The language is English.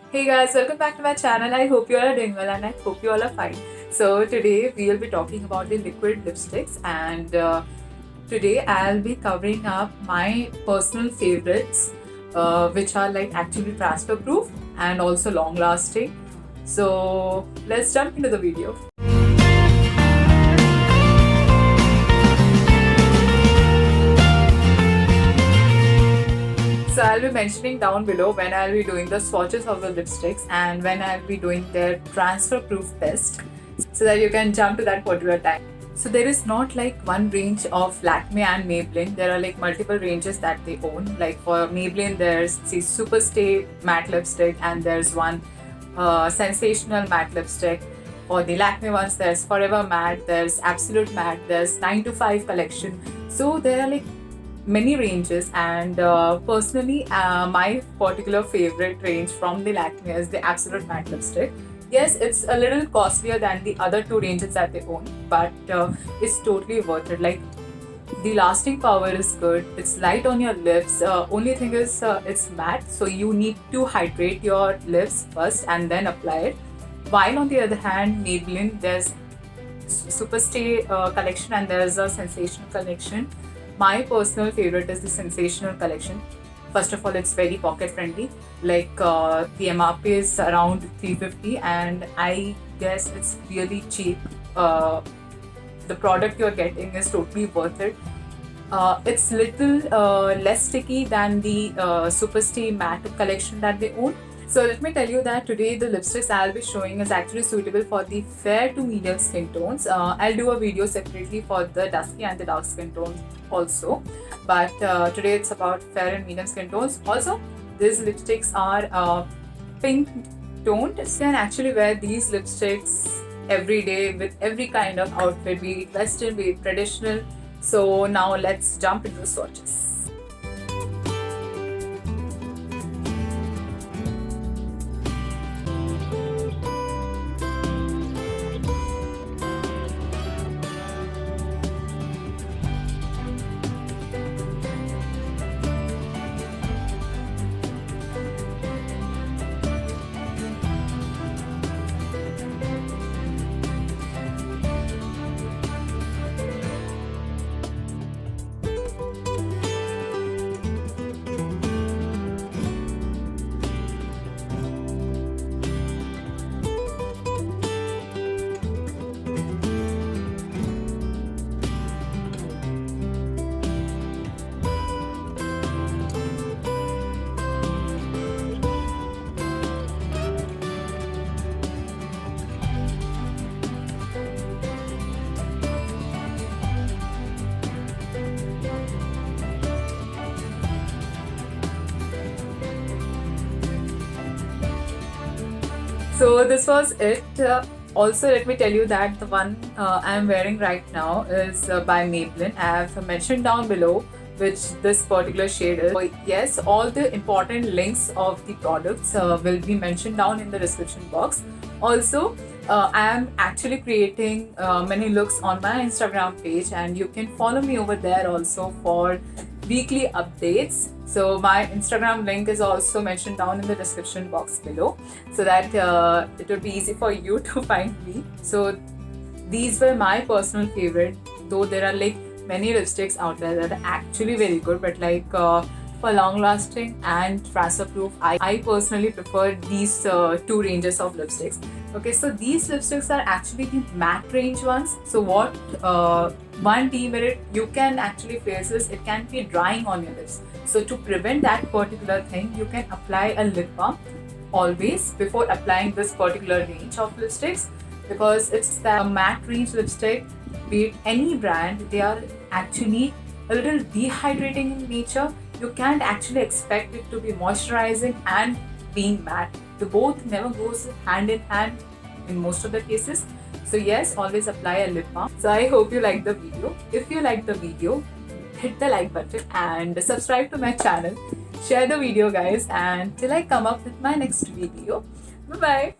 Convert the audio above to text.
Hey guys, welcome back to my channel. I hope you all are doing well and I hope you all are fine. So today we will be talking about the liquid lipsticks, and today I'll be covering up my personal favorites, which are like actually transfer proof and also long lasting. So let's jump into the video. So I'll be mentioning down below when I'll be doing the swatches of the lipsticks and when I'll be doing their transfer proof test, so that you can jump to that particular time. So there is not like one range of Lakme and Maybelline. There are like multiple ranges that they own. Like for Maybelline, there's the Super Stay matte lipstick and there's one sensational matte lipstick. For the Lakme ones, there's Forever Matte, there's Absolute Matte, there's 9 to 5 collection. So there are like many ranges, and personally my particular favorite range from the Lakme is the Absolute Matte lipstick. Yes, it's a little costlier than the other two ranges that they own, but it's totally worth it. Like, the lasting power is good, it's light on your lips. Only thing is it's matte, so you need to hydrate your lips first and then apply it. While on the other hand, Maybelline, there's Super Stay collection and there's a Sensational collection. My personal favorite is the Sensational collection. First of all, it's very pocket friendly. Like the MRP is around 350 and I guess it's really cheap. The product you're getting is totally worth it. It's little less sticky than the Super Stay matte collection that they own. So let me tell you that today the lipsticks I'll be showing is actually suitable for the fair to medium skin tones. I'll do a video separately for the dusky and the dark skin tones also. But today it's about fair and medium skin tones. Also, these lipsticks are pink toned. So you can actually wear these lipsticks every day with every kind of outfit, be it western, be it traditional. So now let's jump into the swatches. So this was it. Also, let me tell you that the one I'm wearing right now is by Maybelline. I have mentioned down below which this particular shade is. So yes, all the important links of the products will be mentioned down in the description box. Also, I am actually creating many looks on my Instagram page, and you can follow me over there also for weekly updates. So my Instagram link is also mentioned down in the description box below, so that it would be easy for you to find me. So these were my personal favorite, though there are like many lipsticks out there that are actually very good, but like for long lasting and transfer proof, I personally prefer these two ranges of lipsticks. Okay, so these lipsticks are actually the matte range ones. So what one demerit you can actually face is it can be drying on your lips. So to prevent that particular thing, you can apply a lip balm always before applying this particular range of lipsticks, because it's the matte range lipstick, be it any brand, they are actually a little dehydrating in nature. You can't actually expect it to be moisturizing and being matte. The both never goes hand in hand in most of the cases. So yes, always apply a lip balm. So I hope you like the video. If you like the video, hit the like button and subscribe to my channel. Share the video guys, and till I come up with my next video. Bye bye.